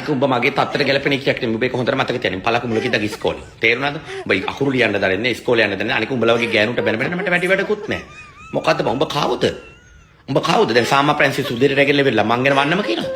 උඹ මගේ තත්තර ගැලපෙන එකක් නෙමෙයි. උඹ ඒක හොඳට මතක තියාගන්න. පළක මුලක ඉඳන් ඉස්කෝලේ. තේරුණාද? උඹ අකුරු ලියන්න දරන්නේ ඉස්කෝලේ යන්න දරන්නේ. අනික උඹලා වගේ ගෑනුන්ට බැන බැන මට වැඩි වැඩකුත් නැහැ. මොකද්ද බං? උඹ කවුද? උඹ කවුද? දැන් සාමා ප්‍රැන්සිස් උදේට රැගෙන ලෙවෙලා මං ගැන වන්නම කියනවා.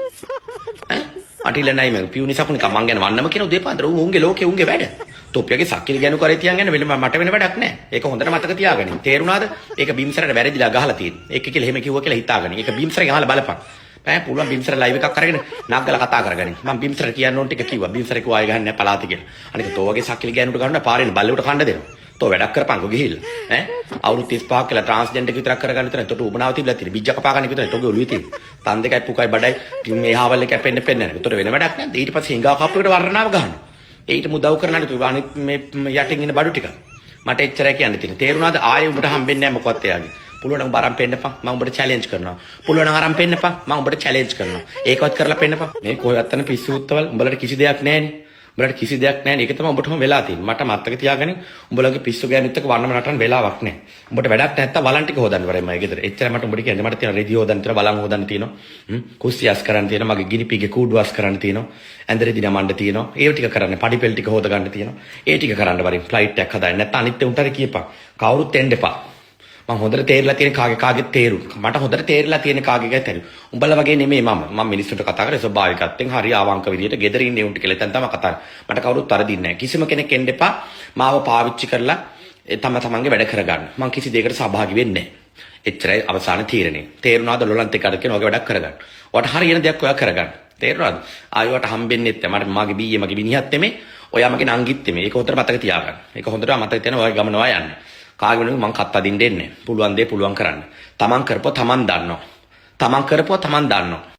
ඈ? අටිල නයි මම පියුනි සකුනික මං ගැන වන්නම කියන උදේපාන්දර උන්ගේ ලෝකේ උන්ගේ වැඩ. තොප්පියගේ සක්කිලි ගෑනු කරේ තියන් යන වෙලම මට වෙන වැඩක් නැහැ. ඒක හොඳට මතක තියාගන්න. තේරුණාද? ඒක බිම්සරට වැරදිලා ගහලා තියෙන්නේ. ඒක කියලා එහෙම කිව්වා කියලා හිතාගන්න. ඒක බිම්සර ගහලා බලපන්. ඈ පුළුවන් බිම්සර ලයිව් එකක් අරගෙන නග්ගලා කතා කරගනින්. මම බිම්සර කියන්න ඕන ටික කිව්වා. බිම්සර කිව්වා ආයෙ ගහන්නේ නැහැ පලාති කියලා. අනික තෝ වගේ සක්කිලි ගෑනුට ගන්න පාරේන බල්ලෙකුට කන්න දෙනවා. තෝ වැඩක් කරපන්කෝ ගිහිල්ලා. ඈ අවුරුදු 35ක් කියලා ට්‍රාන්ස්ජෙන්ඩර් විතරක් කරගන්න විතරයි. තොට උබනාව තිබිලා තියෙන. බිජ්ජ කපා ගන්න විතරයි. තෝගේ ඔළුවේ තියෙන. තන් දෙකයි පුකයි බඩයි මේ හාවල් එක කැපෙන්න පෙන්නන්නේ. තොට වෙන වැඩක් නැහැ. ඊට පස්සේ හිඟා කප්පුවකට වර්ණනාව ගන්නවා. ඊට මුදව් කරන්න තු අනිත් මේ යටින් ඉන්න බඩු ටික. මට එච්චරයි කියන්න තියෙන්නේ. තේරුණාද? ආයෙ උඹට හම්බෙන්නේ නැහැ මොකවත් එයාගේ. පුළුවන් නම් උඹ අරන් පෙන්නපන්. මම උඹට චැලෙන්ජ් කරනවා. පුළුවන් නම් අරන් පෙන්නපන්. මම උඹට චැලෙන්ජ් කරනවා. ඒකවත් කරලා පෙන්නපන්. මේ කොහෙවත් යන පිස්සු උත්තවල උඹලට කිසි දෙයක් නැහැනේ. උඹලට කිසි දෙයක් නැහැනේ. ඒක තමයි උඹටම වෙලා තියෙන්නේ. මට මතක තියාගන්න. උඹලගේ පිස්සු ගෑනුත් එක්ක වන්නම නටන්න වෙලාවක් නැහැ. උඹට වැඩක් නැත්තම් වලන් ටික හොදන්න වරේ මගේ ගෙදර. එච්චර මට උඹට කියන්නේ. මට තියෙන රෙදි හොදන්න තියෙනවා, බලන් හොදන්න තියෙනවා. කුස්සියස් කරන්න තියෙනවා, මගේ ගිනිපිගේ කූඩුවස් කරන්න තියෙනවා. ඇඳරේ දින මණ්ඩ තියෙනවා. ඒ ටික කරන්න, පඩිපෙල් ටික හොද ගන්න තියෙනවා. ඒ ටික කරන්න වරින් ෆ්ලයිට් එකක් හදාන්න. නැත්තම් අනිත් උන්ට හරි කියපන්. කවුරුත් එන්න එපා. මම හොඳට තේරලා තියෙන කාගෙත් තේරු. මට හොඳට තේරලා තියෙන කාගෙත් තේරු. උඹලා වගේ නෙමෙයි මම මිනිස්සුන්ට කතා කරේ ස්වභාවිකත්වයෙන් හරි ආවංක විදියට ගෙදර ඉන්නේ උන්ට කියලා දැන් තමයි කතා කරන්නේ. මට කවුරුත් වරදින්නේ නැහැ. කිසිම කෙනෙක් එන්න එපා. මාව පාවිච්චි කරලා තමන්ගේ වැඩ කරගන්න. මම කිසි දෙයකට සහභාගී වෙන්නේ නැහැ. එච්චරයි අවසාන තීරණය. තේරුණාද? ලොලන්ත් එක්ක අර කියන ඔයගේ වැඩක් කරගන්න. ඔයාට හරියන දෙයක් ඔයා කරගන්න. තේරුණාද? ආයෙ ඔයාට හම්බෙන්නේ නැහැ. මට මගේ බීයේ මගේ මිනිහත් එමේ. ඔයා මගේ නංගිත් එමේ. ඒක හොඳට මතක තියාගන්න. ඒක හොඳට මතක තියාගෙන ඔයා ගමන ඔයා යන්න. කාගෙ වෙනුවෙන් මං කත් අදින්න දෙන්නේ. පුළුවන් දේ පුළුවන් කරන්න. තමන් කරපුවා තමන් දන්නවා. තමන් කරපුවා තමන් දන්නවා.